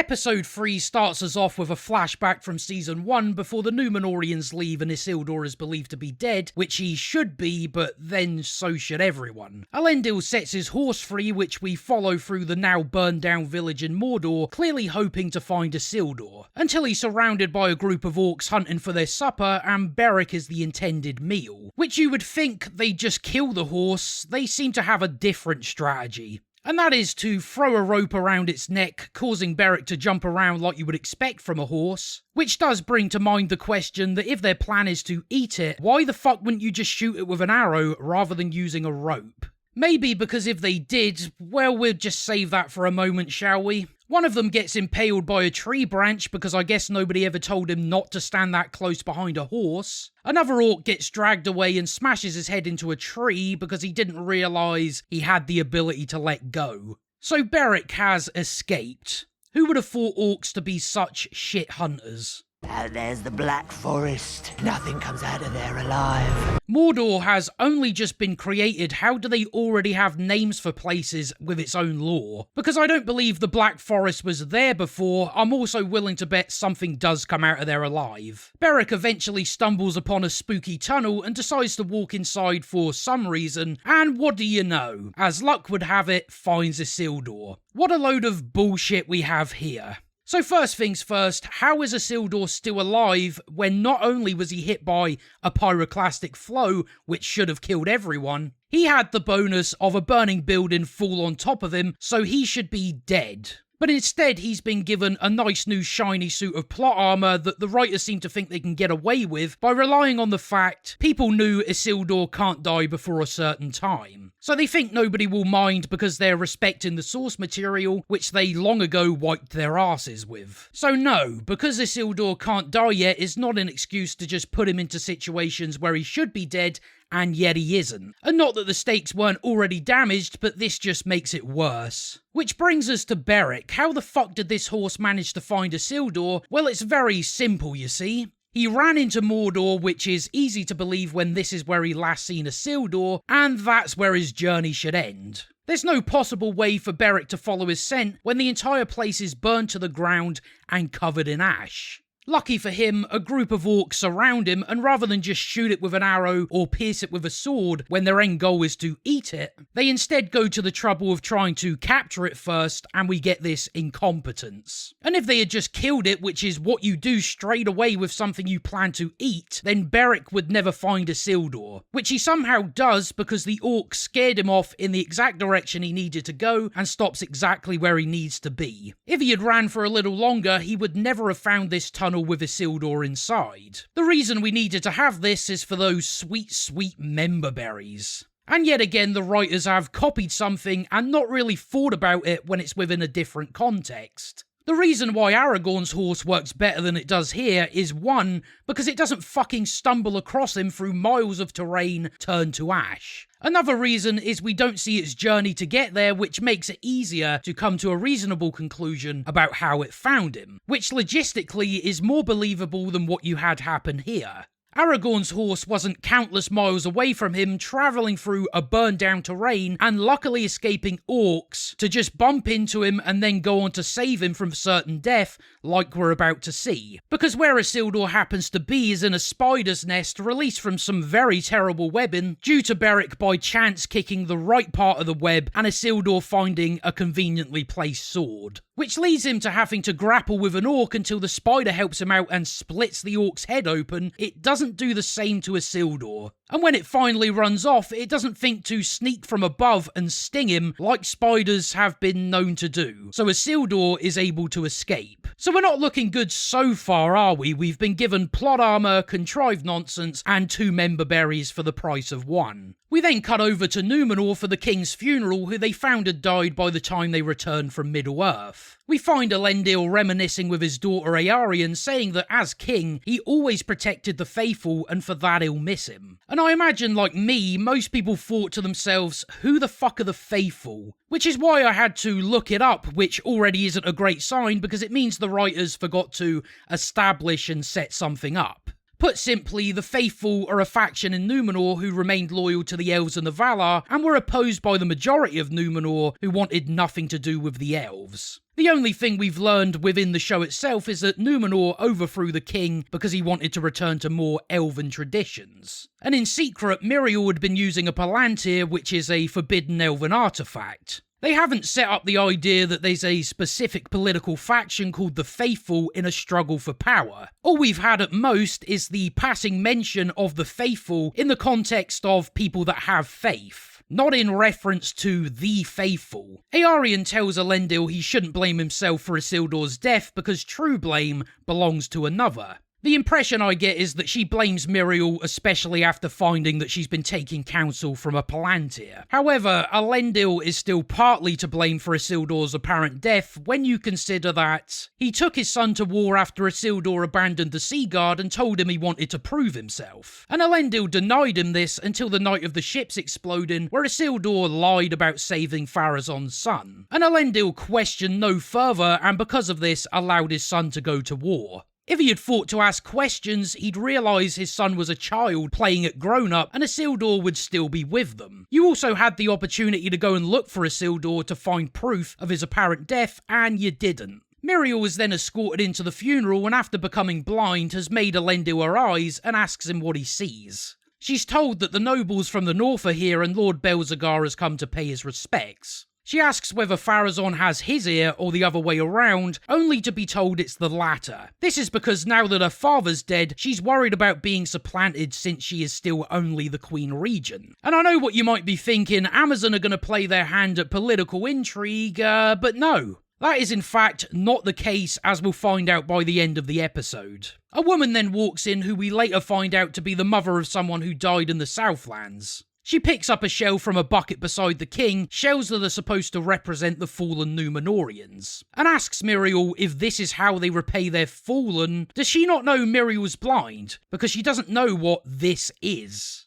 Episode 3 starts us off with a flashback from Season 1 before the Númenóreans leave and Isildur is believed to be dead, which he should be, but then so should everyone. Elendil sets his horse free, which we follow through the now burned down village in Mordor, clearly hoping to find Isildur, until he's surrounded by a group of orcs hunting for their supper and Berek is the intended meal. Which you would think they'd just kill the horse, they seem to have a different strategy. And that is to throw a rope around its neck, causing Berek to jump around like you would expect from a horse. Which does bring to mind the question that if their plan is to eat it, why the fuck wouldn't you just shoot it with an arrow rather than using a rope? Maybe because if they did, well, we'll just save that for a moment, shall we? One of them gets impaled by a tree branch because I guess nobody ever told him not to stand that close behind a horse. Another orc gets dragged away and smashes his head into a tree because he didn't realise he had the ability to let go. So Berek has escaped. Who would have thought orcs to be such shit hunters? And there's the Black Forest. Nothing comes out of there alive. Mordor has only just been created. How do they already have names for places with its own lore? Because I don't believe the Black Forest was there before, I'm also willing to bet something does come out of there alive. Berek eventually stumbles upon a spooky tunnel and decides to walk inside for some reason, and what do you know? As luck would have it, finds Isildur. What a load of bullshit we have here. So first things first, how is Isildur still alive when not only was he hit by a pyroclastic flow, which should have killed everyone, he had the bonus of a burning building fall on top of him, so he should be dead. But instead, he's been given a nice new shiny suit of plot armor that the writers seem to think they can get away with by relying on the fact people knew Isildur can't die before a certain time. So they think nobody will mind because they're respecting the source material, which they long ago wiped their asses with. So no, because Isildur can't die yet is not an excuse to just put him into situations where he should be dead, and yet he isn't. And not that the stakes weren't already damaged, but this just makes it worse. Which brings us to Berek. How the fuck did this horse manage to find Isildur? Well, it's very simple, you see. He ran into Mordor, which is easy to believe when this is where he last seen Isildur, and that's where his journey should end. There's no possible way for Berek to follow his scent when the entire place is burned to the ground and covered in ash. Lucky for him, a group of orcs surround him, and rather than just shoot it with an arrow or pierce it with a sword when their end goal is to eat it, they instead go to the trouble of trying to capture it first, and we get this incompetence. And if they had just killed it, which is what you do straight away with something you plan to eat, then Berek would never find Isildur, which he somehow does because the orc scared him off in the exact direction he needed to go and stops exactly where he needs to be. If he had ran for a little longer, he would never have found this tunnel with Isildur inside. The reason we needed to have this is for those sweet, sweet member berries. And yet again, the writers have copied something and not really thought about it when it's within a different context. The reason why Aragorn's horse works better than it does here is one, because it doesn't fucking stumble across him through miles of terrain turned to ash. Another reason is we don't see its journey to get there, which makes it easier to come to a reasonable conclusion about how it found him, which logistically is more believable than what you had happen here. Aragorn's horse wasn't countless miles away from him, travelling through a burned down terrain and luckily escaping orcs to just bump into him and then go on to save him from certain death like we're about to see. Because where Isildur happens to be is in a spider's nest released from some very terrible webbing due to Berek by chance kicking the right part of the web and Isildur finding a conveniently placed sword. Which leads him to having to grapple with an orc until the spider helps him out and splits the orc's head open. It doesn't do the same to Isildur. And when it finally runs off, it doesn't think to sneak from above and sting him like spiders have been known to do. So Isildur is able to escape. So we're not looking good so far, are we? We've been given plot armor, contrived nonsense, and 2 member berries for the price of 1. We then cut over to Númenor for the king's funeral, who they found had died by the time they returned from Middle-earth. We find Elendil reminiscing with his daughter Eärien, saying that as king, he always protected the faithful and for that he'll miss him. And I imagine, like me, most people thought to themselves, who the fuck are the faithful? Which is why I had to look it up, which already isn't a great sign because it means the writers forgot to establish and set something up. Put simply, the Faithful are a faction in Numenor who remained loyal to the Elves and the Valar, and were opposed by the majority of Numenor who wanted nothing to do with the Elves. The only thing we've learned within the show itself is that Numenor overthrew the king because he wanted to return to more elven traditions. And in secret, Miriel had been using a Palantir, which is a forbidden elven artifact. They haven't set up the idea that there's a specific political faction called the Faithful in a struggle for power. All we've had at most is the passing mention of the Faithful in the context of people that have faith, not in reference to the Faithful. Aarion tells Elendil he shouldn't blame himself for Isildur's death because true blame belongs to another. The impression I get is that she blames Miriel, especially after finding that she's been taking counsel from a Palantir. However, Elendil is still partly to blame for Isildur's apparent death when you consider that he took his son to war after Isildur abandoned the Seaguard and told him he wanted to prove himself. And Elendil denied him this until the night of the ships exploding, where Isildur lied about saving Pharazôn's son. And Elendil questioned no further, and because of this allowed his son to go to war. If he had thought to ask questions, he'd realise his son was a child playing at grown-up and Isildur would still be with them. You also had the opportunity to go and look for Isildur to find proof of his apparent death, and you didn't. Miriel was then escorted into the funeral and after becoming blind has made Elendil her eyes and asks him what he sees. She's told that the nobles from the north are here and Lord Belzegar has come to pay his respects. She asks whether Pharazôn has his ear or the other way around, only to be told it's the latter. This is because now that her father's dead, she's worried about being supplanted since she is still only the Queen Regent. And I know what you might be thinking, Amazon are going to play their hand at political intrigue, but no. That is in fact not the case, as we'll find out by the end of the episode. A woman then walks in who we later find out to be the mother of someone who died in the Southlands. She picks up a shell from a bucket beside the king, shells that are supposed to represent the fallen Númenóreans, and asks Miriel if this is how they repay their fallen. Does she not know Miriel's blind? Because she doesn't know what this is.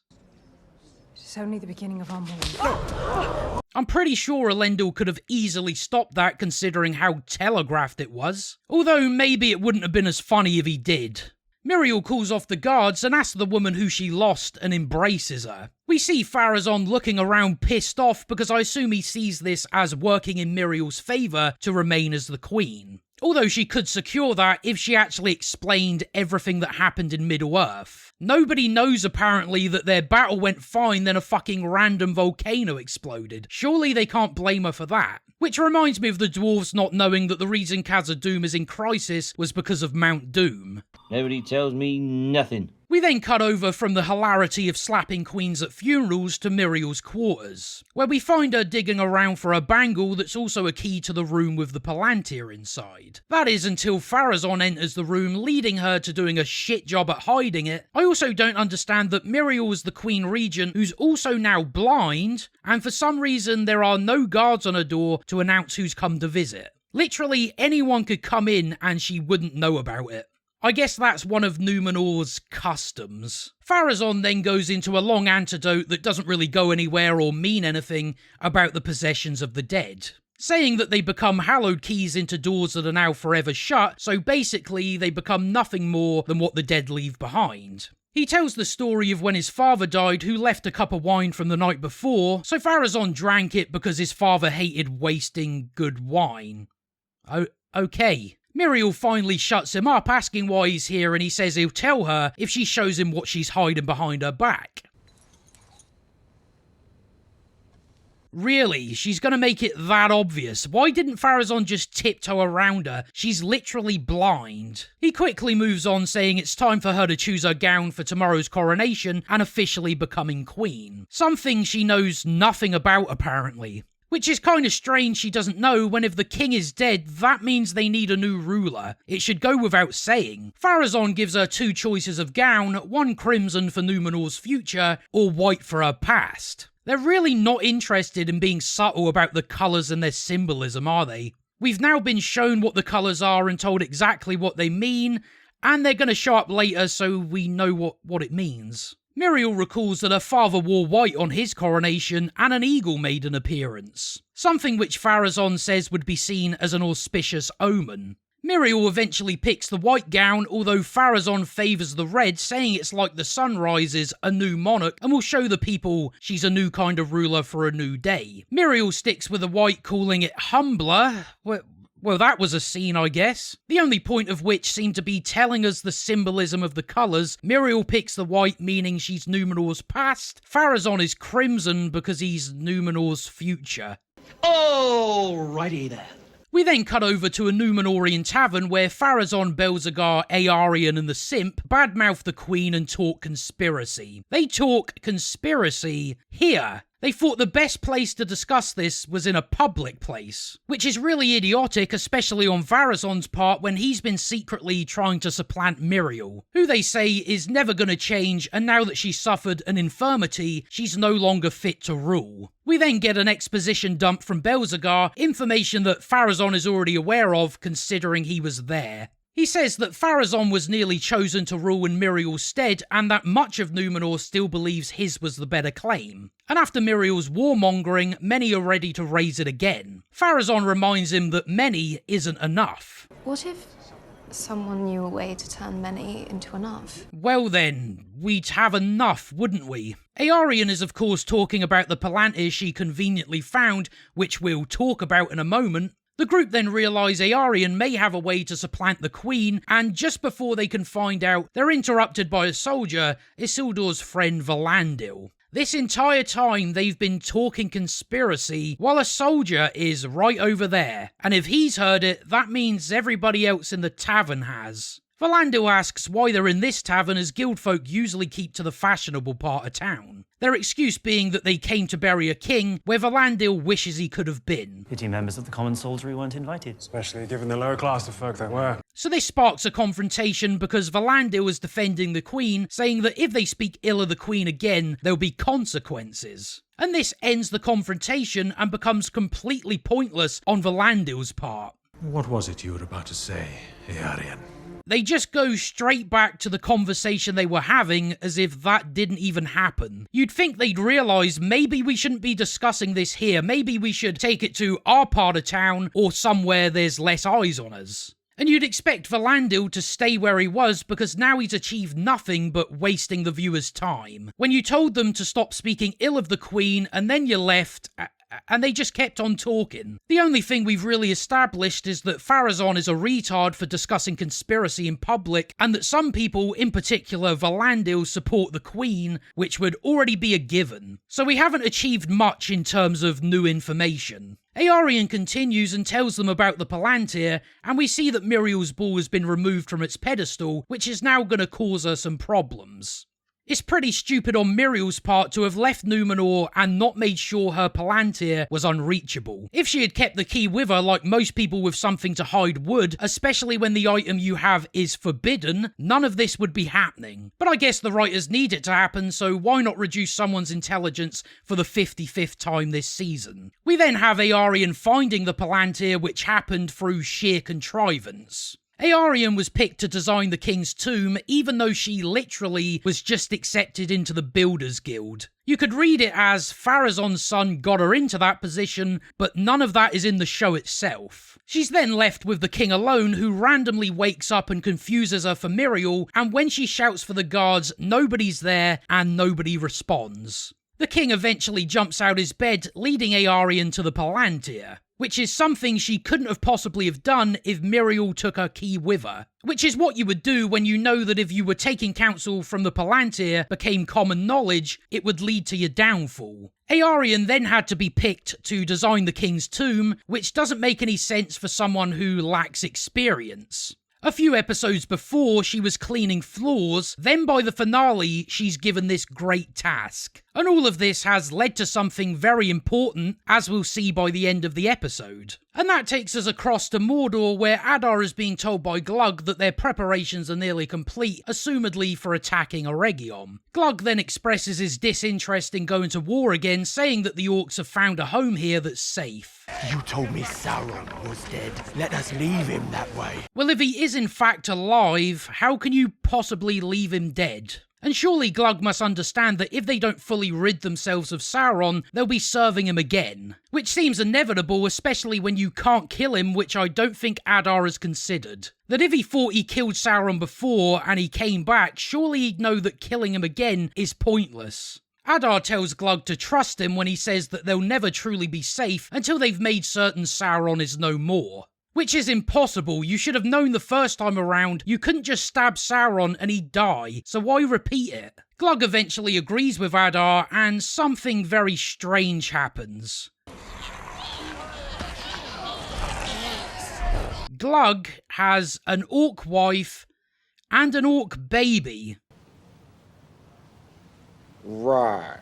It's only the beginning of our mourning. I'm pretty sure Elendil could have easily stopped that considering how telegraphed it was. Although maybe it wouldn't have been as funny if he did. Miriel calls off the guards and asks the woman who she lost and embraces her. We see Pharazôn looking around pissed off because I assume he sees this as working in Miriel's favour to remain as the queen. Although she could secure that if she actually explained everything that happened in Middle-earth. Nobody knows apparently that their battle went fine, then a fucking random volcano exploded. Surely they can't blame her for that. Which reminds me of the dwarves not knowing that the reason Khazad-dûm is in crisis was because of Mount Doom. Nobody tells me nothing. We then cut over from the hilarity of slapping queens at funerals to Miriel's quarters, where we find her digging around for a bangle that's also a key to the room with the Palantir inside. That is until Pharazôn enters the room, leading her to doing a shit job at hiding it. I also don't understand that Miriel is the Queen Regent who's also now blind, and for some reason there are no guards on her door to announce who's come to visit. Literally anyone could come in and she wouldn't know about it. I guess that's one of Númenor's customs. Pharazôn then goes into a long anecdote that doesn't really go anywhere or mean anything about the possessions of the dead, saying that they become hallowed keys into doors that are now forever shut, so basically they become nothing more than what the dead leave behind. He tells the story of when his father died, who left a cup of wine from the night before, so Pharazôn drank it because his father hated wasting good wine. Okay. Miriel finally shuts him up, asking why he's here, and he says he'll tell her if she shows him what she's hiding behind her back. Really? She's gonna make it that obvious? Why didn't Pharazôn just tiptoe around her? She's literally blind. He quickly moves on, saying it's time for her to choose her gown for tomorrow's coronation and officially becoming queen. Something she knows nothing about, apparently. Which is kind of strange she doesn't know, when if the king is dead, that means they need a new ruler. It should go without saying. Pharazôn gives her two choices of gown, one crimson for Númenor's future, or white for her past. They're really not interested in being subtle about the colours and their symbolism, are they? We've now been shown what the colours are and told exactly what they mean, and they're going to show up later so we know what it means. Miriel recalls that her father wore white on his coronation and an eagle made an appearance, something which Pharazôn says would be seen as an auspicious omen. Miriel eventually picks the white gown, although Pharazôn favours the red, saying it's like the sun rises, a new monarch, and will show the people she's a new kind of ruler for a new day. Miriel sticks with the white, calling it humbler. Well, that was a scene, I guess. The only point of which seemed to be telling us the symbolism of the colours. Miriel picks the white, meaning she's Numenor's past. Pharazôn is crimson because he's Numenor's future. Alrighty then. We then cut over to a Númenorian tavern where Pharazôn, Belzegar, Aarion and the Simp badmouth the Queen and talk conspiracy. They talk conspiracy here. They thought the best place to discuss this was in a public place, which is really idiotic, especially on Pharazôn's part when he's been secretly trying to supplant Miriel, who they say is never going to change, and now that she's suffered an infirmity, she's no longer fit to rule. We then get an exposition dump from Belzegar, information that Pharazôn is already aware of considering he was there. He says that Pharazôn was nearly chosen to rule in Miriel's stead, and that much of Númenor still believes his was the better claim. And after Miriel's warmongering, many are ready to raise it again. Pharazôn reminds him that many isn't enough. What if someone knew a way to turn many into enough? Well then, we'd have enough, wouldn't we? Aarion is of course talking about the Palantir she conveniently found, which we'll talk about in a moment. The group then realise Aarion may have a way to supplant the Queen, and just before they can find out, they're interrupted by a soldier, Isildur's friend Valandil. This entire time they've been talking conspiracy while a soldier is right over there, and if he's heard it, that means everybody else in the tavern has. Valandil asks why they're in this tavern as guildfolk usually keep to the fashionable part of town. Their excuse being that they came to bury a king where Valandil wishes he could have been. Pity members of the common soldiery weren't invited. Especially given the lower class of folk that were. So this sparks a confrontation because Valandil is defending the Queen, saying that if they speak ill of the Queen again, there'll be consequences. And this ends the confrontation and becomes completely pointless on Valandil's part. What was it you were about to say, Aarion? They just go straight back to the conversation they were having as if that didn't even happen. You'd think they'd realise maybe we shouldn't be discussing this here, maybe we should take it to our part of town or somewhere there's less eyes on us. And you'd expect Valandil to stay where he was because now he's achieved nothing but wasting the viewer's time. When you told them to stop speaking ill of the Queen and then you left, and they just kept on talking. The only thing we've really established is that Pharazôn is a retard for discussing conspiracy in public, and that some people, in particular Valandil, support the Queen, which would already be a given. So we haven't achieved much in terms of new information. Aarion continues and tells them about the Palantir, and we see that Miriel's ball has been removed from its pedestal, which is now going to cause her some problems. It's pretty stupid on Miriel's part to have left Númenor and not made sure her Palantir was unreachable. If she had kept the key with her like most people with something to hide would, especially when the item you have is forbidden, none of this would be happening. But I guess the writers need it to happen, so why not reduce someone's intelligence for the 55th time this season? We then have Aarion finding the Palantir, which happened through sheer contrivance. Aarion was picked to design the King's Tomb, even though she literally was just accepted into the Builders Guild. You could read it as Pharazôn's son got her into that position, but none of that is in the show itself. She's then left with the king alone, who randomly wakes up and confuses her for Miriel, and when she shouts for the guards, nobody's there and nobody responds. The king eventually jumps out his bed, leading Aarion to the Palantir, which is something she couldn't have possibly have done if Miriel took her key with her. Which is what you would do when you know that if you were taking counsel from the Palantir became common knowledge, it would lead to your downfall. Aarion then had to be picked to design the King's Tomb, which doesn't make any sense for someone who lacks experience. A few episodes before, she was cleaning floors, then by the finale, she's given this great task. And all of this has led to something very important, as we'll see by the end of the episode. And that takes us across to Mordor, where Adar is being told by Glug that their preparations are nearly complete, assumedly for attacking Eregion. Glug then expresses his disinterest in going to war again, saying that the orcs have found a home here that's safe. You told me Sauron was dead. Let us leave him that way. Well, if he is in fact alive, how can you possibly leave him dead? And surely Glug must understand that if they don't fully rid themselves of Sauron, they'll be serving him again. Which seems inevitable, especially when you can't kill him, which I don't think Adar has considered. That if he thought he killed Sauron before and he came back, surely he'd know that killing him again is pointless. Adar tells Glug to trust him when he says that they'll never truly be safe until they've made certain Sauron is no more. Which is impossible. You should have known the first time around you couldn't just stab Sauron and he'd die, so why repeat it? Glug eventually agrees with Adar, and something very strange happens. Glug has an orc wife and an orc baby. Right.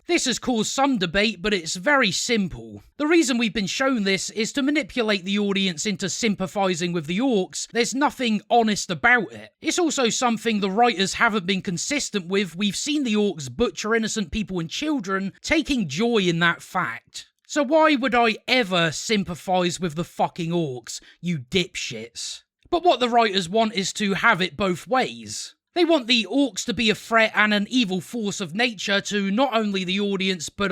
This has caused some debate, but it's very simple. The reason we've been shown this is to manipulate the audience into sympathising with the orcs. There's nothing honest about it. It's also something the writers haven't been consistent with. We've seen the orcs butcher innocent people and children, taking joy in that fact. So why would I ever sympathise with the fucking orcs, you dipshits? But what the writers want is to have it both ways. They want the orcs to be a threat and an evil force of nature to not only the audience, but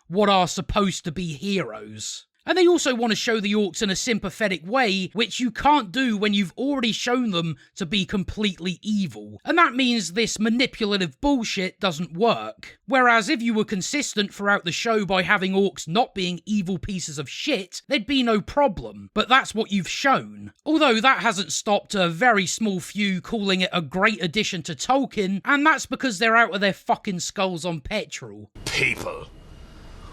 what are supposed to be heroes. And they also want to show the orcs in a sympathetic way, which you can't do when you've already shown them to be completely evil. And that means this manipulative bullshit doesn't work. Whereas if you were consistent throughout the show by having orcs not being evil pieces of shit, there'd be no problem. But that's what you've shown. Although that hasn't stopped a very small few calling it a great addition to Tolkien, and that's because they're out of their fucking skulls on petrol. People.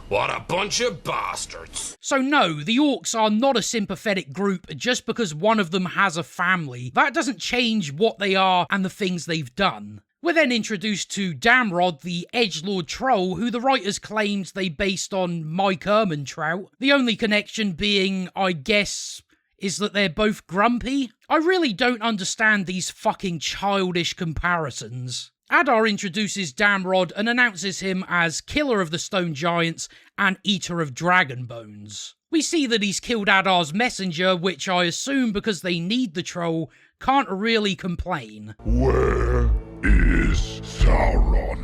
What a bunch of bastards. So no, the orcs are not a sympathetic group just because one of them has a family. That doesn't change what they are and the things they've done. We're then introduced to Damrod, the edgelord troll, who the writers claimed they based on Mike Ehrmantraut. The only connection being, I guess, is that they're both grumpy. I really don't understand these fucking childish comparisons. Adar introduces Damrod and announces him as Killer of the Stone Giants and Eater of Dragon Bones. We see that he's killed Adar's messenger, which I assume because they need the troll, can't really complain. Where is Sauron?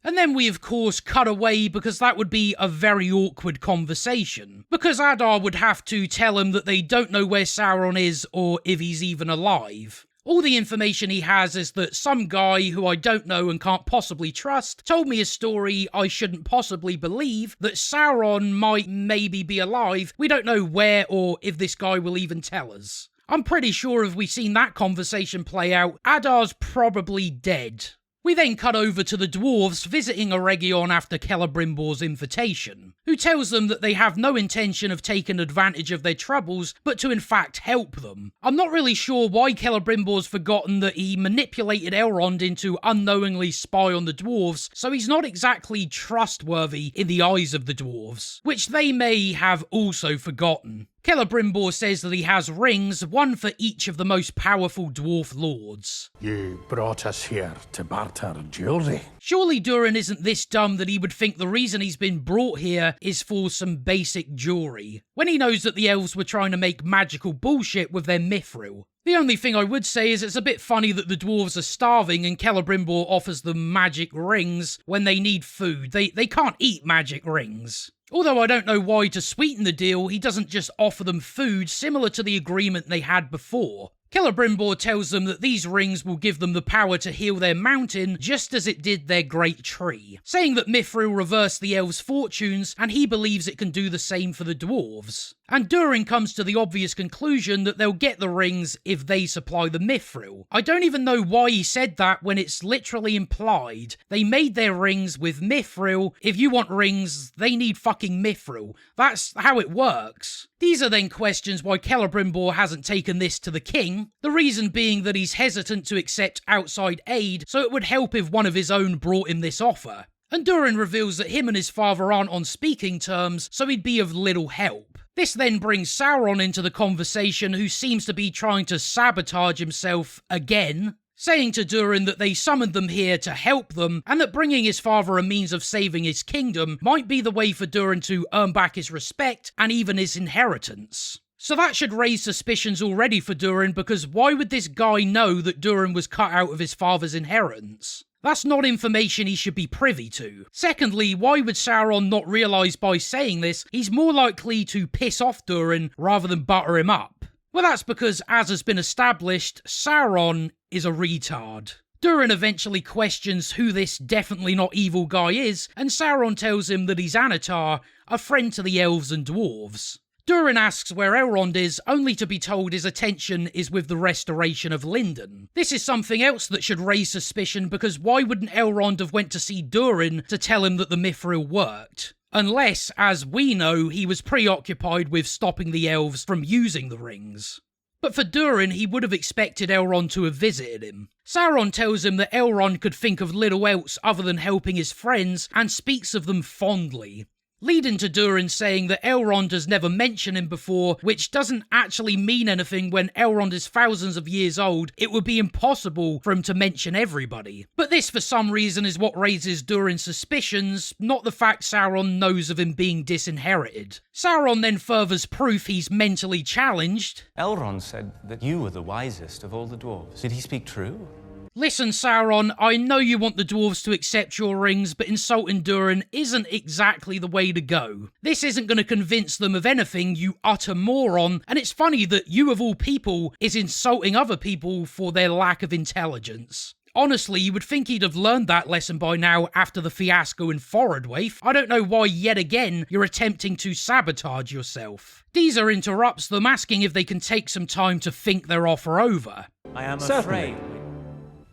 And then we of course cut away because that would be a very awkward conversation. Because Adar would have to tell him that they don't know where Sauron is or if he's even alive. All the information he has is that some guy who I don't know and can't possibly trust told me a story I shouldn't possibly believe, that Sauron might maybe be alive. We don't know where or if this guy will even tell us. I'm pretty sure if we've seen that conversation play out, Adar's probably dead. We then cut over to the dwarves visiting Eregion after Celebrimbor's invitation, who tells them that they have no intention of taking advantage of their troubles, but to in fact help them. I'm not really sure why Celebrimbor's forgotten that he manipulated Elrond into unknowingly spy on the dwarves, so he's not exactly trustworthy in the eyes of the dwarves, which they may have also forgotten. Celebrimbor says that he has rings, one for each of the most powerful dwarf lords. You brought us here to barter jewellery. Surely Durin isn't this dumb that he would think the reason he's been brought here is for some basic jewellery, when he knows that the elves were trying to make magical bullshit with their mithril. The only thing I would say is it's a bit funny that the dwarves are starving and Celebrimbor offers them magic rings when they need food. They can't eat magic rings. Although I don't know why, to sweeten the deal, he doesn't just offer them food similar to the agreement they had before. Celebrimbor tells them that these rings will give them the power to heal their mountain just as it did their great tree, saying that mithril reversed the elves' fortunes and he believes it can do the same for the dwarves. And Durin comes to the obvious conclusion that they'll get the rings if they supply the mithril. I don't even know why he said that when it's literally implied. They made their rings with mithril. If you want rings, they need fucking mithril. That's how it works. These are then questions why Celebrimbor hasn't taken this to the king. The reason being that he's hesitant to accept outside aid, so it would help if one of his own brought him this offer. And Durin reveals that him and his father aren't on speaking terms, so he'd be of little help. This then brings Sauron into the conversation, who seems to be trying to sabotage himself again, saying to Durin that they summoned them here to help them, and that bringing his father a means of saving his kingdom might be the way for Durin to earn back his respect and even his inheritance. So that should raise suspicions already for Durin, because why would this guy know that Durin was cut out of his father's inheritance? That's not information he should be privy to. Secondly, why would Sauron not realise by saying this he's more likely to piss off Durin rather than butter him up? Well, that's because, as has been established, Sauron is a retard. Durin eventually questions who this definitely not evil guy is, and Sauron tells him that he's Anatar, a friend to the elves and dwarves. Durin asks where Elrond is, only to be told his attention is with the restoration of Lindon. This is something else that should raise suspicion, because why wouldn't Elrond have went to see Durin to tell him that the Mithril worked? Unless, as we know, he was preoccupied with stopping the elves from using the rings. But for Durin, he would have expected Elrond to have visited him. Sauron tells him that Elrond could think of little else other than helping his friends, and speaks of them fondly, leading to Durin saying that Elrond has never mentioned him before, which doesn't actually mean anything when Elrond is thousands of years old. It would be impossible for him to mention everybody. But this, for some reason, is what raises Durin's suspicions, not the fact Sauron knows of him being disinherited. Sauron then furthers proof he's mentally challenged. Elrond said that you were the wisest of all the dwarves. Did he speak true? Listen, Sauron, I know you want the dwarves to accept your rings, but insulting Durin isn't exactly the way to go. This isn't going to convince them of anything, you utter moron, and it's funny that you of all people is insulting other people for their lack of intelligence. Honestly, you would think he'd have learned that lesson by now after the fiasco in Forodwaith. I don't know why yet again you're attempting to sabotage yourself. Deezer interrupts them, asking if they can take some time to think their offer over. I am Certainly. afraid.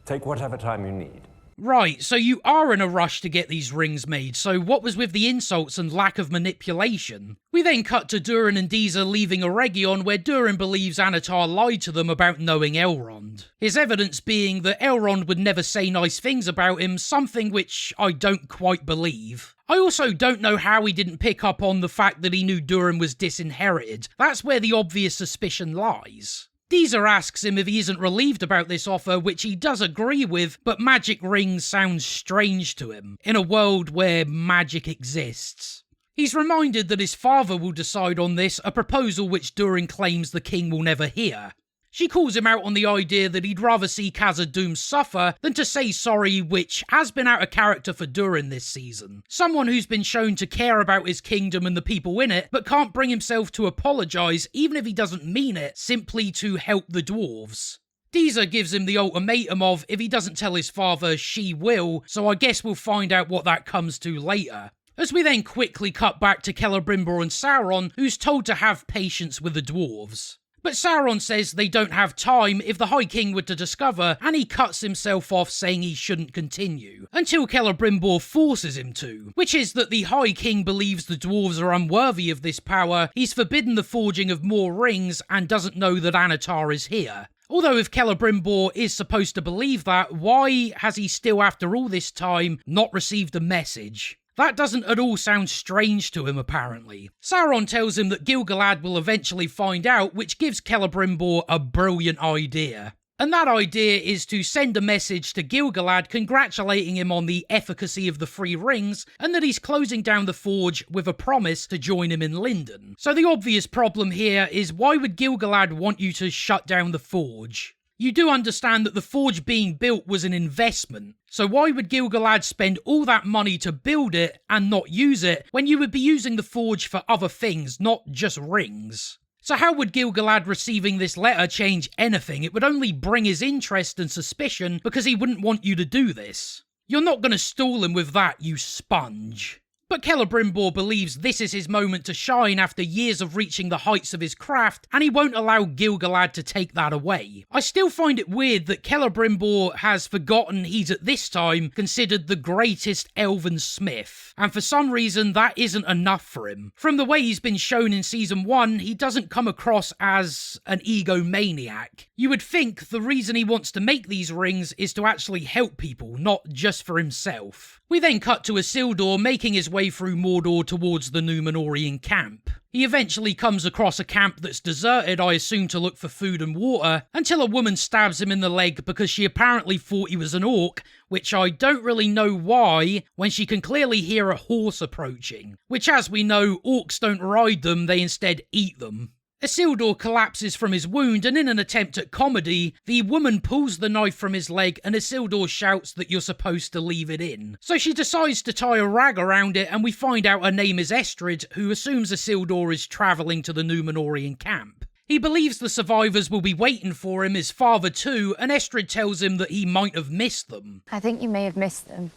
Take whatever time you need. Right, so you are in a rush to get these rings made, so what was with the insults and lack of manipulation? We then cut to Durin and Deezer leaving Eregion, where Durin believes Anatar lied to them about knowing Elrond. His evidence being that Elrond would never say nice things about him, something which I don't quite believe. I also don't know how he didn't pick up on the fact that he knew Durin was disinherited. That's where the obvious suspicion lies. Deezer asks him if he isn't relieved about this offer, which he does agree with, but magic rings sounds strange to him, in a world where magic exists. He's reminded that his father will decide on this, a proposal which Durin claims the king will never hear. She calls him out on the idea that he'd rather see Khazad-dûm suffer than to say sorry, which has been out of character for Durin this season. Someone who's been shown to care about his kingdom and the people in it, but can't bring himself to apologise, even if he doesn't mean it, simply to help the dwarves. Deezer gives him the ultimatum of, if he doesn't tell his father, she will, so I guess we'll find out what that comes to later. As we then quickly cut back to Celebrimbor and Sauron, who's told to have patience with the dwarves. But Sauron says they don't have time if the High King were to discover, and he cuts himself off saying he shouldn't continue, until Celebrimbor forces him to, which is that the High King believes the dwarves are unworthy of this power, he's forbidden the forging of more rings, and doesn't know that Anatar is here. Although if Celebrimbor is supposed to believe that, why has he still, after all this time, not received a message? That doesn't at all sound strange to him, apparently. Sauron tells him that Gil-galad will eventually find out, which gives Celebrimbor a brilliant idea. And that idea is to send a message to Gil-galad congratulating him on the efficacy of the 3 rings, and that he's closing down the forge with a promise to join him in Lindon. So the obvious problem here is, why would Gil-galad want you to shut down the forge? You do understand that the forge being built was an investment, so why would Gil-galad spend all that money to build it and not use it, when you would be using the forge for other things, not just rings? So how would Gil-galad receiving this letter change anything? It would only bring his interest and suspicion, because he wouldn't want you to do this. You're not going to stall him with that, you sponge. But Celebrimbor believes this is his moment to shine after years of reaching the heights of his craft, and he won't allow Gil-galad to take that away. I still find it weird that Celebrimbor has forgotten he's at this time considered the greatest elven smith, and for some reason that isn't enough for him. From the way he's been shown in Season 1, he doesn't come across as an egomaniac. You would think the reason he wants to make these rings is to actually help people, not just for himself. We then cut to Isildur making his way through Mordor towards the Númenórean camp. He eventually comes across a camp that's deserted, I assume to look for food and water, until a woman stabs him in the leg because she apparently thought he was an orc, which I don't really know why, when she can clearly hear a horse approaching. Which, as we know, orcs don't ride them, they instead eat them. Isildur collapses from his wound, and in an attempt at comedy, the woman pulls the knife from his leg and Isildur shouts that you're supposed to leave it in. So she decides to tie a rag around it, and we find out her name is Estrid, who assumes Isildur is travelling to the Númenórean camp. He believes the survivors will be waiting for him, his father too, and Estrid tells him that he might have missed them. I think you may have missed them.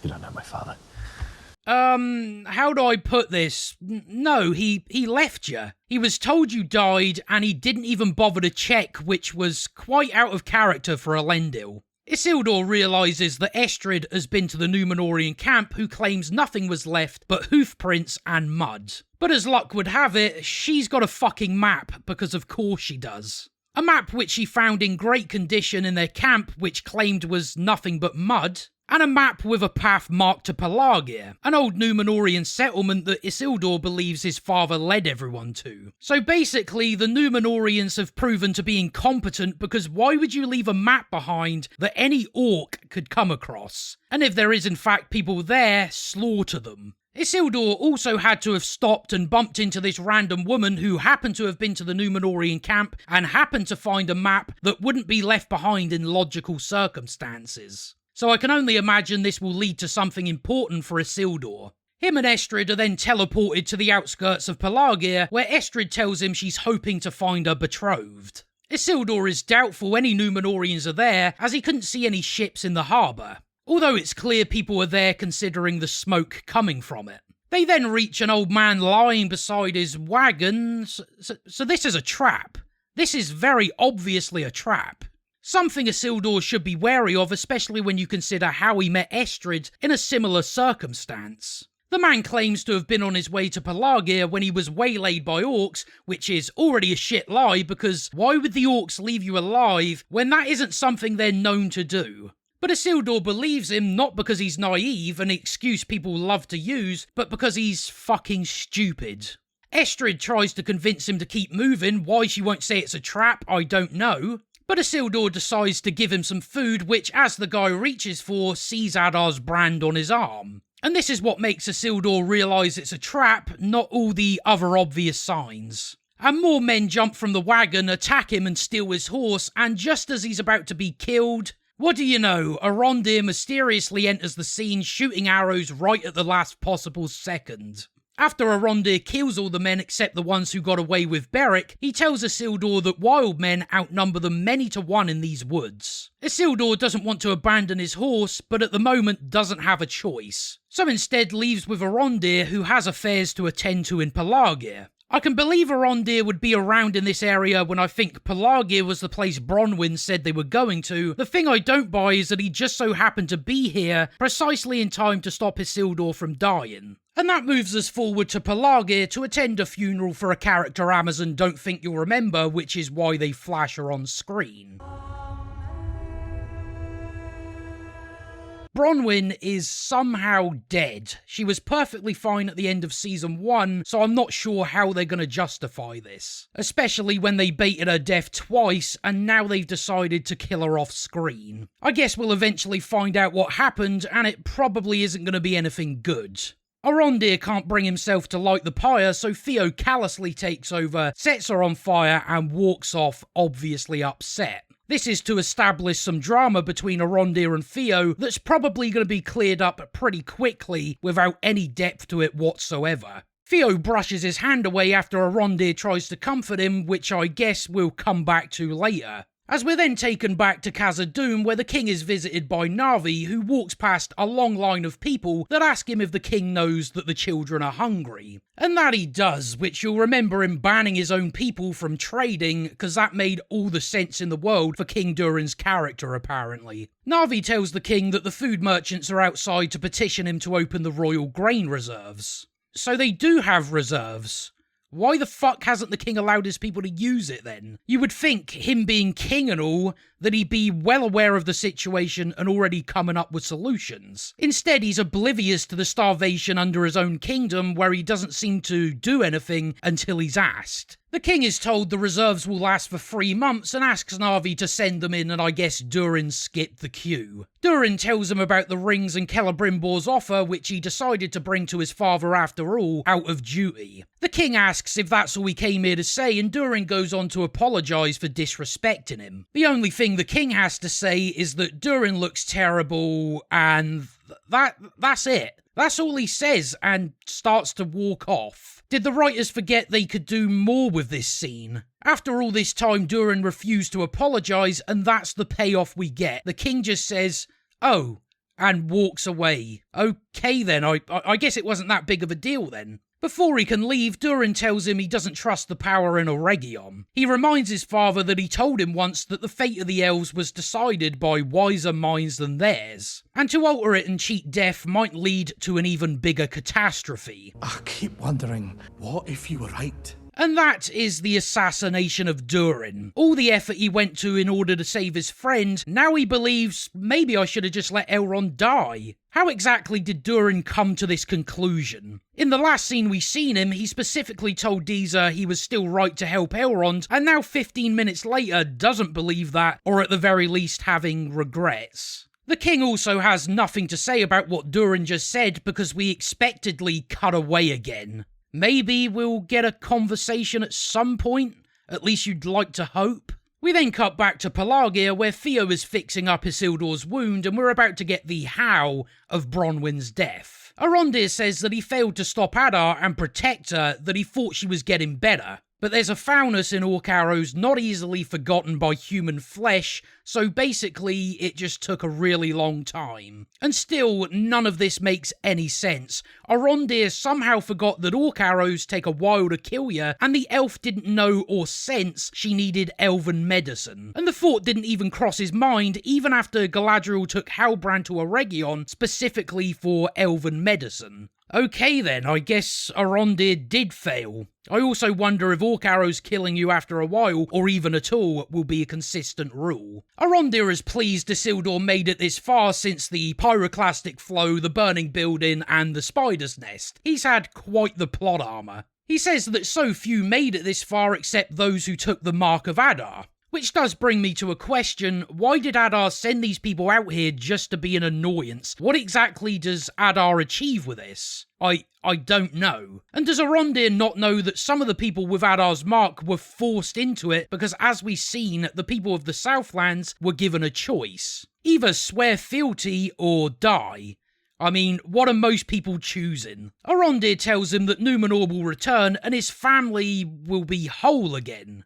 You don't know my father. How do I put this? No, he left you. He was told you died, and he didn't even bother to check, which was quite out of character for Elendil. Isildur realises that Estrid has been to the Númenórean camp, who claims nothing was left but hoof prints and mud. But as luck would have it, she's got a fucking map, because of course she does. A map which she found in great condition in their camp, which claimed was nothing but mud, and a map with a path marked to Pelargir, an old Númenórean settlement that Isildur believes his father led everyone to. So basically, the Númenóreans have proven to be incompetent, because why would you leave a map behind that any orc could come across? And if there is in fact people there, slaughter them. Isildur also had to have stopped and bumped into this random woman who happened to have been to the Númenórean camp and happened to find a map that wouldn't be left behind in logical circumstances. So I can only imagine this will lead to something important for Isildur. Him and Estrid are then teleported to the outskirts of Pelargir, where Estrid tells him she's hoping to find her betrothed. Isildur is doubtful any Númenóreans are there, as he couldn't see any ships in the harbour, although it's clear people are there considering the smoke coming from it. They then reach an old man lying beside his wagon, so this is a trap. This is very obviously a trap. Something Isildur should be wary of, especially when you consider how he met Estrid in a similar circumstance. The man claims to have been on his way to Pelargir when he was waylaid by orcs, which is already a shit lie, because why would the orcs leave you alive when that isn't something they're known to do? But Isildur believes him not because he's naive, an excuse people love to use, but because he's fucking stupid. Estrid tries to convince him to keep moving. Why she won't say it's a trap, I don't know. But Isildur decides to give him some food, which, as the guy reaches for, sees Adar's brand on his arm. And this is what makes Isildur realise it's a trap, not all the other obvious signs. And more men jump from the wagon, attack him and steal his horse, and just as he's about to be killed, what do you know, Arondir mysteriously enters the scene, shooting arrows right at the last possible second. After Arondir kills all the men except the ones who got away with Berek, he tells Isildur that wild men outnumber them many to one in these woods. Isildur doesn't want to abandon his horse, but at the moment doesn't have a choice. So instead leaves with Arondir, who has affairs to attend to in Pelargir. I can believe Arondir would be around in this area when I think Pelargir was the place Bronwyn said they were going to. The thing I don't buy is that he just so happened to be here precisely in time to stop Isildur from dying. And that moves us forward to Pelargir to attend a funeral for a character Amazon don't think you'll remember, which is why they flash her on screen. Bronwyn is somehow dead. She was perfectly fine at the end of season 1, so I'm not sure how they're going to justify this. Especially when they baited her death twice, and now they've decided to kill her off screen. I guess we'll eventually find out what happened, and it probably isn't going to be anything good. Arondir can't bring himself to light the pyre, so Theo callously takes over, sets her on fire, and walks off, obviously upset. This is to establish some drama between Arondir and Theo that's probably going to be cleared up pretty quickly without any depth to it whatsoever. Theo brushes his hand away after Arondir tries to comfort him, which I guess we'll come back to later. As we're then taken back to Khazad-dûm, where the king is visited by Na'vi, who walks past a long line of people that ask him if the king knows that the children are hungry. And that he does, which you'll remember him banning his own people from trading, because that made all the sense in the world for King Durin's character, apparently. Na'vi tells the king that the food merchants are outside to petition him to open the royal grain reserves. So they do have reserves. Why the fuck hasn't the king allowed his people to use it then? You would think, him being king and all, that he'd be well aware of the situation and already coming up with solutions. Instead, he's oblivious to the starvation under his own kingdom, where he doesn't seem to do anything until he's asked. The king is told the reserves will last for 3 months and asks Na'vi to send them in, and I guess Durin skipped the queue. Durin tells him about the rings and Celebrimbor's offer, which he decided to bring to his father after all, out of duty. The king asks if that's all he came here to say, and Durin goes on to apologise for disrespecting him. The only thing the king has to say is that Durin looks terrible, and that's it. That's all he says, and starts to walk off. Did the writers forget they could do more with this scene? After all this time, Durin refused to apologise, and that's the payoff we get. The king just says, "Oh," and walks away. Okay then, I guess it wasn't that big of a deal then. Before he can leave, Durin tells him he doesn't trust the power in Oregion. He reminds his father that he told him once that the fate of the elves was decided by wiser minds than theirs, and to alter it and cheat death might lead to an even bigger catastrophe. I keep wondering, what if you were right? And that is the assassination of Durin. All the effort he went to in order to save his friend, now he believes maybe I should have just let Elrond die. How exactly did Durin come to this conclusion? In the last scene we seen him, he specifically told Deezer he was still right to help Elrond, and now 15 minutes later doesn't believe that, or at the very least having regrets. The king also has nothing to say about what Durin just said because we expectedly cut away again. Maybe we'll get a conversation at some point, at least you'd like to hope. We then cut back to Pelargir, where Theo is fixing up Isildur's wound, and we're about to get the how of Bronwyn's death. Arondir says that he failed to stop Adar and protect her, that he thought she was getting better. But there's a foulness in orc arrows not easily forgotten by human flesh, so basically it just took a really long time. And still, none of this makes any sense. Arondir somehow forgot that orc arrows take a while to kill you, and the elf didn't know or sense she needed elven medicine. And the thought didn't even cross his mind, even after Galadriel took Halbrand to Oregion specifically for elven medicine. Okay then, I guess Arondir did fail. I also wonder if orc arrows killing you after a while, or even at all, will be a consistent rule. Arondir is pleased Isildur made it this far since the pyroclastic flow, the burning building, and the spider's nest. He's had quite the plot armour. He says that so few made it this far except those who took the Mark of Adar. Which does bring me to a question: why did Adar send these people out here just to be an annoyance? What exactly does Adar achieve with this? I don't know. And does Arondir not know that some of the people with Adar's mark were forced into it because, as we've seen, the people of the Southlands were given a choice? Either swear fealty or die. I mean, what are most people choosing? Arondir tells him that Numenor will return and his family will be whole again.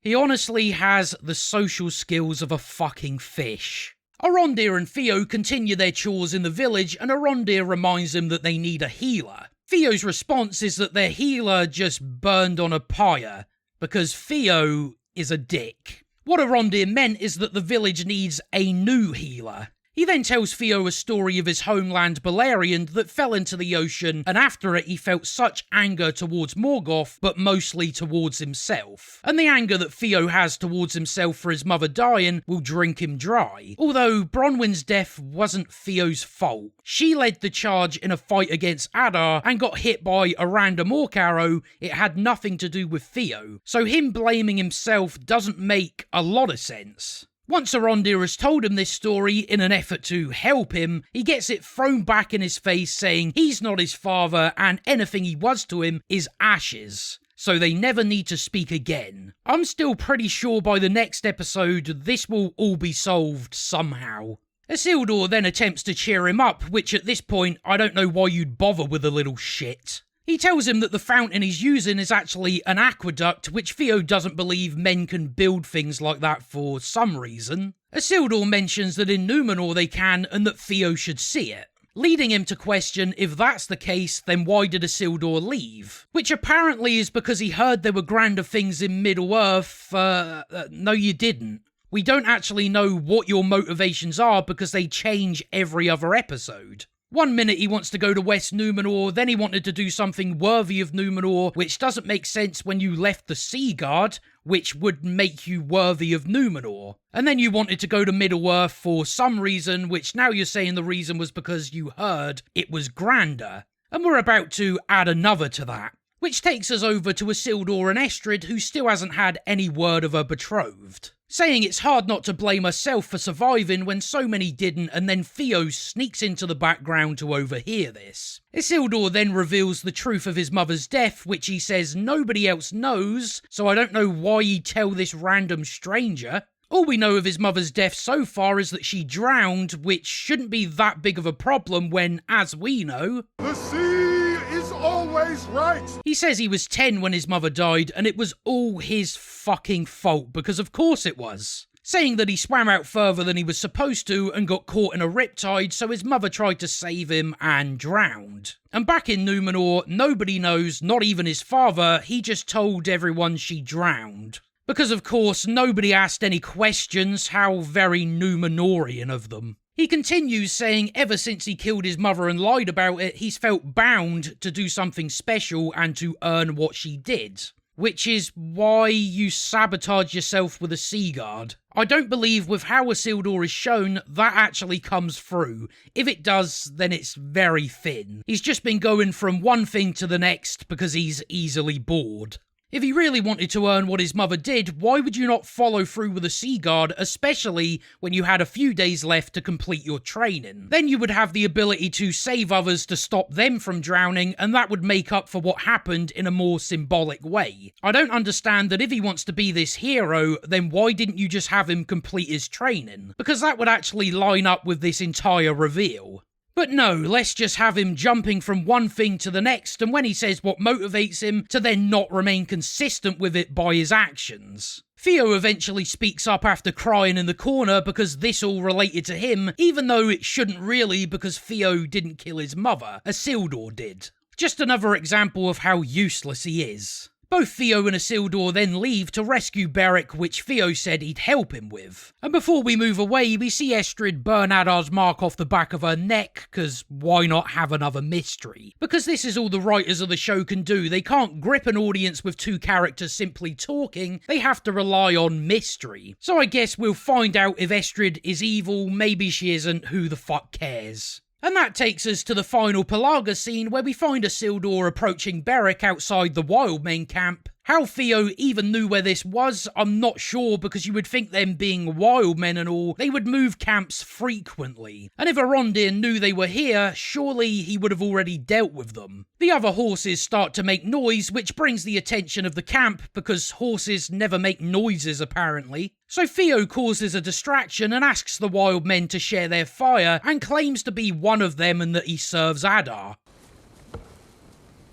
He honestly has the social skills of a fucking fish. Arondir and Theo continue their chores in the village, and Arondir reminds them that they need a healer. Theo's response is that their healer just burned on a pyre, because Theo is a dick. What Arondir meant is that the village needs a new healer. He then tells Theo a story of his homeland Beleriand that fell into the ocean, and after it he felt such anger towards Morgoth, but mostly towards himself. And the anger that Theo has towards himself for his mother dying will drink him dry. Although Bronwyn's death wasn't Theo's fault. She led the charge in a fight against Adar and got hit by a random orc arrow. It had nothing to do with Theo. So him blaming himself doesn't make a lot of sense. Once Arondir has told him this story in an effort to help him, he gets it thrown back in his face saying he's not his father and anything he was to him is ashes, so they never need to speak again. I'm still pretty sure by the next episode this will all be solved somehow. Isildur then attempts to cheer him up, which at this point I don't know why you'd bother with a little shit. He tells him that the fountain he's using is actually an aqueduct, which Theo doesn't believe men can build things like that for some reason. Isildur mentions that in Numenor they can, and that Theo should see it, leading him to question if that's the case, then why did Isildur leave? Which apparently is because he heard there were grander things in Middle-earth. No you didn't. We don't actually know what your motivations are because they change every other episode. One minute he wants to go to West Numenor, then he wanted to do something worthy of Numenor, which doesn't make sense when you left the Seaguard, which would make you worthy of Numenor. And then you wanted to go to Middle-earth for some reason, which now you're saying the reason was because you heard it was grander. And we're about to add another to that. Which takes us over to Isildur and Estrid, who still hasn't had any word of her betrothed. Saying it's hard not to blame herself for surviving when so many didn't, and then Theo sneaks into the background to overhear this. Isildur then reveals the truth of his mother's death, which he says nobody else knows, so I don't know why he'd tell this random stranger. All we know of his mother's death so far is that she drowned, which shouldn't be that big of a problem when, as we know, The sea is always right. He says he was 10 when his mother died, and it was all his fucking fault, because of course it was. Saying that he swam out further than he was supposed to and got caught in a riptide, so his mother tried to save him and drowned. And back in Numenor, nobody knows, not even his father, he just told everyone she drowned. Because of course, nobody asked any questions, how very Numenorian of them. He continues saying ever since he killed his mother and lied about it, he's felt bound to do something special and to earn what she did. Which is why you sabotage yourself with a Seaguard. I don't believe with how Isildur is shown, that actually comes through. If it does, then it's very thin. He's just been going from one thing to the next because he's easily bored. If he really wanted to earn what his mother did, why would you not follow through with a Seaguard, especially when you had a few days left to complete your training? Then you would have the ability to save others to stop them from drowning, and that would make up for what happened in a more symbolic way. I don't understand that if he wants to be this hero, then why didn't you just have him complete his training? Because that would actually line up with this entire reveal. But no, let's just have him jumping from one thing to the next, and when he says what motivates him, to then not remain consistent with it by his actions. Theo eventually speaks up after crying in the corner because this all related to him, even though it shouldn't really because Theo didn't kill his mother, Isildur did. Just another example of how useless he is. Both Theo and Isildur then leave to rescue Berek, which Theo said he'd help him with. And before we move away, we see Estrid burn Adar's mark off the back of her neck, cause why not have another mystery? Because this is all the writers of the show can do. They can't grip an audience with two characters simply talking, they have to rely on mystery. So I guess we'll find out if Estrid is evil, maybe she isn't, who the fuck cares? And that takes us to the final Pelargir scene where we find Isildur approaching Berek outside the Wildmen camp. How Theo even knew where this was, I'm not sure, because you would think them being Wildmen and all, they would move camps frequently. And if Arondir knew they were here, surely he would have already dealt with them. The other horses start to make noise, which brings the attention of the camp, because horses never make noises apparently. So Theo causes a distraction and asks the Wildmen to share their fire, and claims to be one of them and that he serves Adar.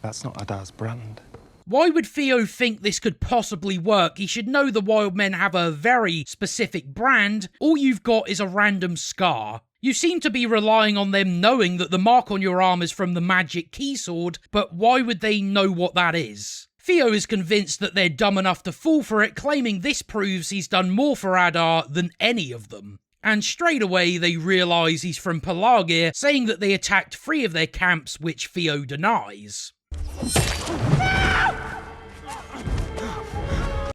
That's not Adar's brand. Why would Theo think this could possibly work? He should know the Wildmen have a very specific brand. All you've got is a random scar. You seem to be relying on them knowing that the mark on your arm is from the magic keysword, but why would they know what that is? Theo is convinced that they're dumb enough to fall for it, claiming this proves he's done more for Adar than any of them. And straight away they realise he's from Pelargir, saying that they attacked 3 of their camps, which Theo denies.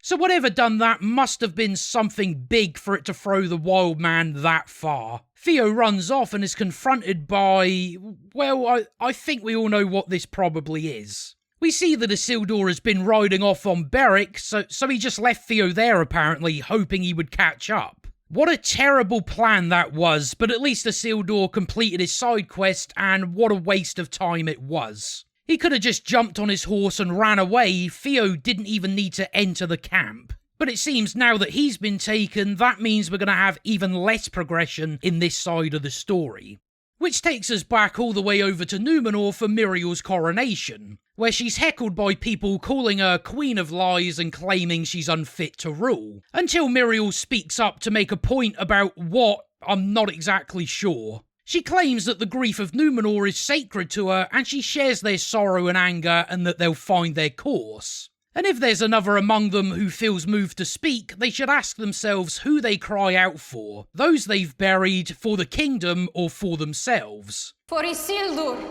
So whatever done that must have been something big for it to throw the wild man that far. Theo runs off and is confronted by, well, I think we all know what this probably is. We see that Isildur has been riding off on Berek, so he just left Theo there apparently, hoping he would catch up. What a terrible plan that was, but at least Isildur completed his side quest, and what a waste of time it was. He could have just jumped on his horse and ran away. Theo didn't even need to enter the camp. But it seems now that he's been taken, that means we're going to have even less progression in this side of the story. Which takes us back all the way over to Numenor for Miriel's coronation, where she's heckled by people calling her Queen of Lies and claiming she's unfit to rule. Until Miriel speaks up to make a point about what, I'm not exactly sure. She claims that the grief of Numenor is sacred to her, and she shares their sorrow and anger and that they'll find their course. And if there's another among them who feels moved to speak, they should ask themselves who they cry out for. Those they've buried, for the kingdom, or for themselves. For Isildur!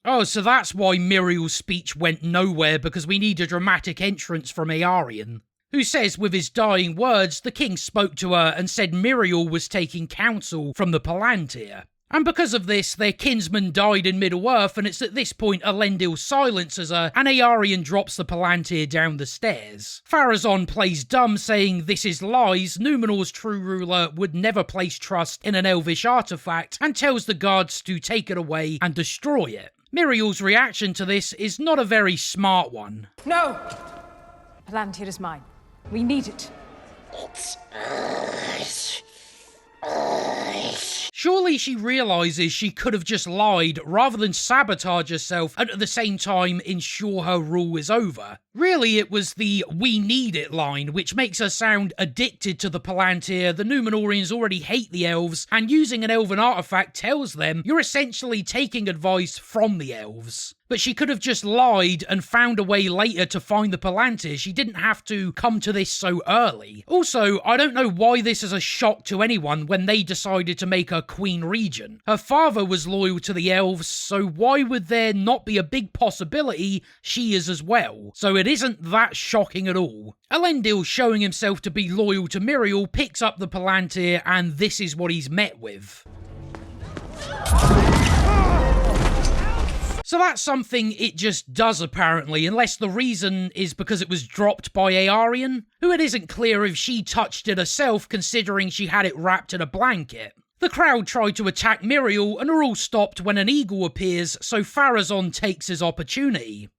Oh, so that's why Miriel's speech went nowhere, because we need a dramatic entrance from Eärien, who says with his dying words the king spoke to her and said Miriel was taking counsel from the Palantir. And because of this, their kinsman died in Middle-earth, and it's at this point Elendil silences her, and Eärien drops the Palantir down the stairs. Pharazôn plays dumb, saying this is lies, Numenor's true ruler would never place trust in an elvish artifact, and tells the guards to take it away and destroy it. Miriel's reaction to this is not a very smart one. No! Palantir is mine. We need it. Surely she realises she could have just lied rather than sabotage herself and at the same time ensure her rule is over. Really, it was the "we need it" line which makes her sound addicted to the Palantir. The Númenóreans already hate the elves, and using an elven artifact tells them you're essentially taking advice from the elves. But she could have just lied and found a way later to find the Palantir. She didn't have to come to this so early. Also, I don't know why this is a shock to anyone when they decided to make her Queen Regent. Her father was loyal to the elves, so why would there not be a big possibility she is as well? So it isn't that shocking at all. Elendil, showing himself to be loyal to Miriel, picks up the Palantir, and this is what he's met with. So that's something it just does apparently, unless the reason is because it was dropped by Eärien, who it isn't clear if she touched it herself considering she had it wrapped in a blanket. The crowd try to attack Miriel and are all stopped when an eagle appears, so Pharazôn takes his opportunity.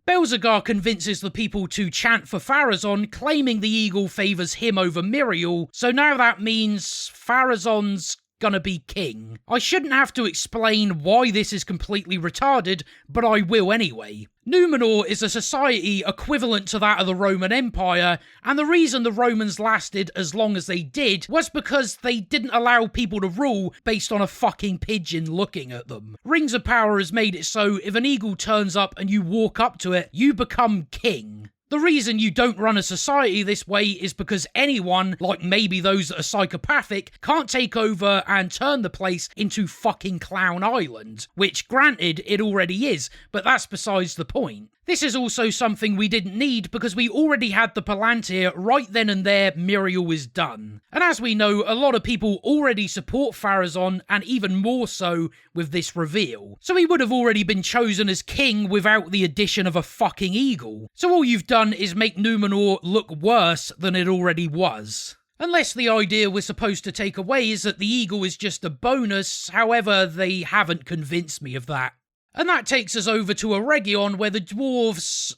Belzegar convinces the people to chant for Pharazôn, claiming the eagle favours him over Miriel, so now that means Pharazôn's gonna be king. I shouldn't have to explain why this is completely retarded, but I will anyway. Númenor is a society equivalent to that of the Roman Empire, and the reason the Romans lasted as long as they did was because they didn't allow people to rule based on a fucking pigeon looking at them. Rings of Power has made it so if an eagle turns up and you walk up to it, you become king. The reason you don't run a society this way is because anyone, like maybe those that are psychopathic, can't take over and turn the place into fucking Clown Island. Which, granted, it already is, but that's besides the point. This is also something we didn't need because we already had the Palantir right then and there. Miriel is done. And as we know, a lot of people already support Pharazôn, and even more so with this reveal. So he would have already been chosen as king without the addition of a fucking eagle. So all you've done is make Númenor look worse than it already was. Unless the idea we're supposed to take away is that the eagle is just a bonus, however, they haven't convinced me of that. And that takes us over to Eregion, where the dwarves...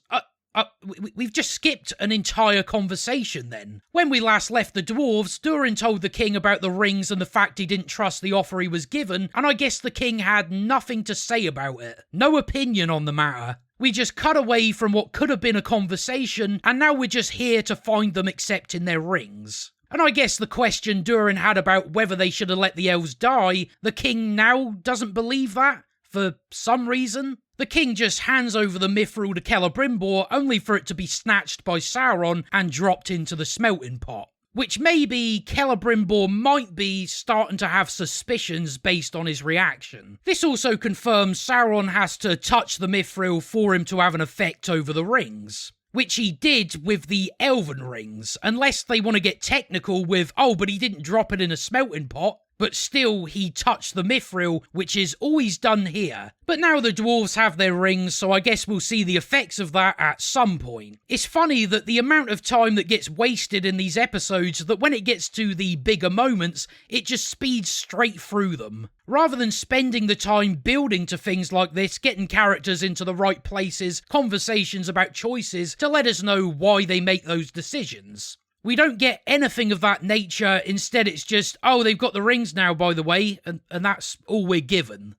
we've just skipped an entire conversation then. When we last left the dwarves, Durin told the king about the rings and the fact he didn't trust the offer he was given, and I guess the king had nothing to say about it. No opinion on the matter. We just cut away from what could have been a conversation, and now we're just here to find them accepting their rings. And I guess the question Durin had about whether they should have let the elves die, the king now doesn't believe that? For some reason? The king just hands over the mithril to Celebrimbor, only for it to be snatched by Sauron and dropped into the smelting pot. Which maybe Celebrimbor might be starting to have suspicions based on his reaction. This also confirms Sauron has to touch the mithril for him to have an effect over the rings. Which he did with the elven rings, unless they want to get technical with, oh, but he didn't drop it in a smelting pot. But still, he touched the mithril, which is always done here. But now the dwarves have their rings, so I guess we'll see the effects of that at some point. It's funny that the amount of time that gets wasted in these episodes, that when it gets to the bigger moments, it just speeds straight through them. Rather than spending the time building to things like this, getting characters into the right places, conversations about choices, to let us know why they make those decisions. We don't get anything of that nature. Instead, it's just, oh, they've got the rings now, by the way, and that's all we're given.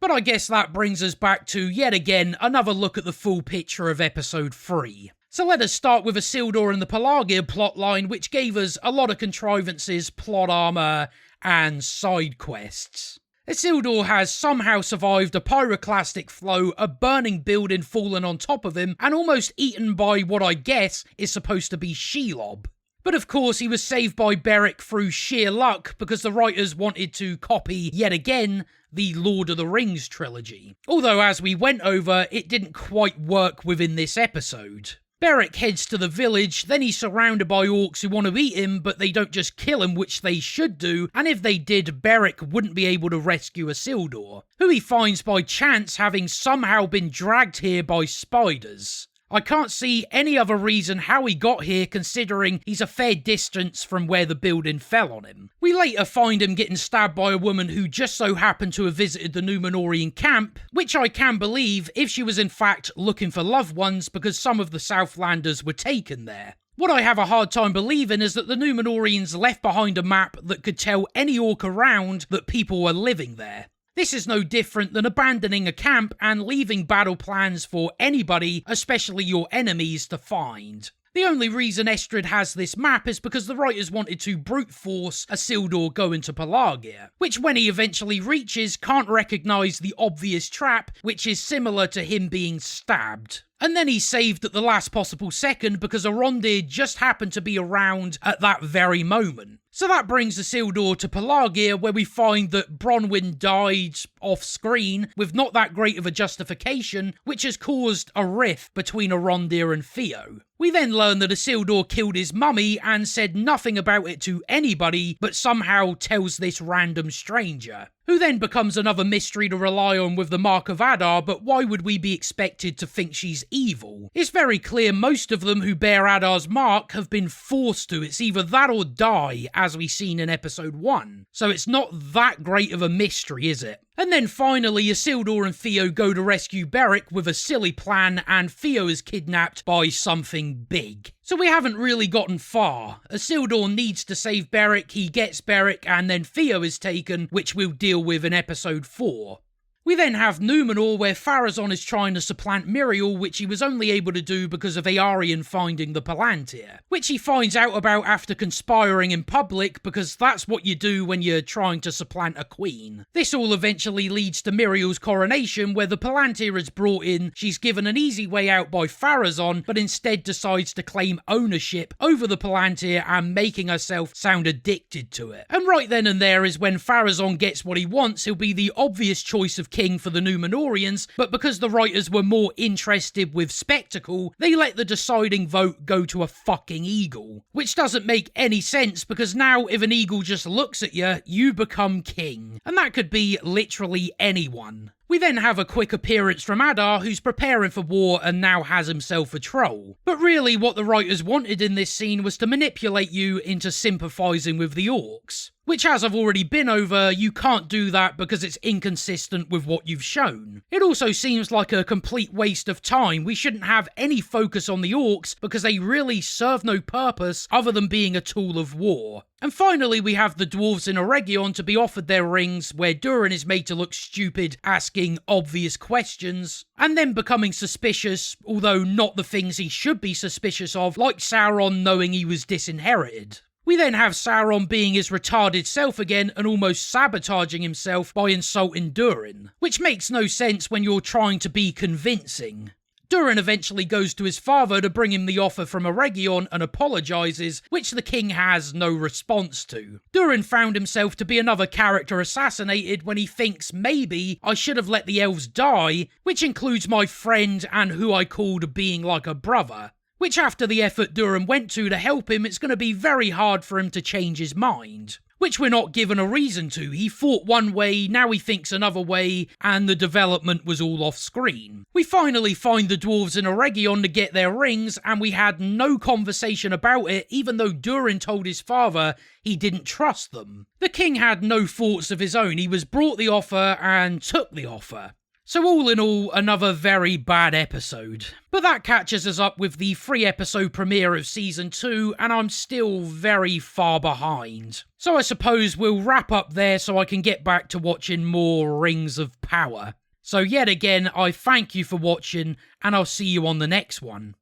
But I guess that brings us back to, yet again, another look at the full picture of episode 3. So let us start with Isildur and the Pelargir plotline, which gave us a lot of contrivances, plot armor, and side quests. Isildur has somehow survived a pyroclastic flow, a burning building fallen on top of him, and almost eaten by what I guess is supposed to be Shelob. But of course he was saved by Berek through sheer luck because the writers wanted to copy, yet again, the Lord of the Rings trilogy. Although as we went over, it didn't quite work within this episode. Berek heads to the village, then he's surrounded by orcs who want to eat him, but they don't just kill him, which they should do, and if they did, Berek wouldn't be able to rescue Isildur, who he finds by chance having somehow been dragged here by spiders. I can't see any other reason how he got here considering he's a fair distance from where the building fell on him. We later find him getting stabbed by a woman who just so happened to have visited the Númenórean camp, which I can believe if she was in fact looking for loved ones because some of the Southlanders were taken there. What I have a hard time believing is that the Númenóreans left behind a map that could tell any orc around that people were living there. This is no different than abandoning a camp and leaving battle plans for anybody, especially your enemies, to find. The only reason Estrid has this map is because the writers wanted to brute force Isildur go into Pelargir, which when he eventually reaches can't recognise the obvious trap, which is similar to him being stabbed. And then he's saved at the last possible second because Arondir just happened to be around at that very moment. So that brings Isildur to Pelargir, where we find that Bronwyn died off-screen with not that great of a justification, which has caused a rift between Arondir and Theo. We then learn that Isildur killed his mummy and said nothing about it to anybody, but somehow tells this random stranger, who then becomes another mystery to rely on with the Mark of Adar, but why would we be expected to think she's evil? It's very clear most of them who bear Adar's mark have been forced to. It's either that or die, as we seen in episode 1. So it's not that great of a mystery, is it? And then finally, Isildur and Theo go to rescue Berek with a silly plan, and Theo is kidnapped by something big. So we haven't really gotten far. Isildur needs to save Berek, he gets Berek, and then Theo is taken, which we'll deal with in episode 4. We then have Númenor, where Pharazôn is trying to supplant Miriel, which he was only able to do because of Eärien finding the Palantir, which he finds out about after conspiring in public, because that's what you do when you're trying to supplant a queen. This all eventually leads to Miriel's coronation, where the Palantir is brought in, she's given an easy way out by Pharazôn, but instead decides to claim ownership over the Palantir and making herself sound addicted to it. And right then and there is when Pharazôn gets what he wants. He'll be the obvious choice of king for the Númenóreans, but because the writers were more interested with spectacle, they let the deciding vote go to a fucking eagle. Which doesn't make any sense, because now if an eagle just looks at you, you become king. And that could be literally anyone. We then have a quick appearance from Adar, who's preparing for war and now has himself a troll. But really what the writers wanted in this scene was to manipulate you into sympathising with the orcs. Which, as I've already been over, you can't do that because it's inconsistent with what you've shown. It also seems like a complete waste of time. We shouldn't have any focus on the orcs because they really serve no purpose other than being a tool of war. And finally we have the dwarves in Eregion to be offered their rings, where Durin is made to look stupid, asking obvious questions, and then becoming suspicious, although not the things he should be suspicious of, like Sauron knowing he was disinherited. We then have Sauron being his retarded self again and almost sabotaging himself by insulting Durin, which makes no sense when you're trying to be convincing. Durin eventually goes to his father to bring him the offer from Eregion and apologises, which the king has no response to. Durin found himself to be another character assassinated when he thinks maybe I should have let the elves die, which includes my friend and who I called being like a brother. Which after the effort Durin went to help him, it's going to be very hard for him to change his mind. Which we're not given a reason to. He thought one way, now he thinks another way, and the development was all off screen. We finally find the dwarves in Eregion to get their rings, and we had no conversation about it, even though Durin told his father he didn't trust them. The king had no thoughts of his own. He was brought the offer and took the offer. So all in all, another very bad episode. But that catches us up with the 3-episode premiere of Season 2, and I'm still very far behind. So I suppose we'll wrap up there so I can get back to watching more Rings of Power. So yet again, I thank you for watching, and I'll see you on the next one.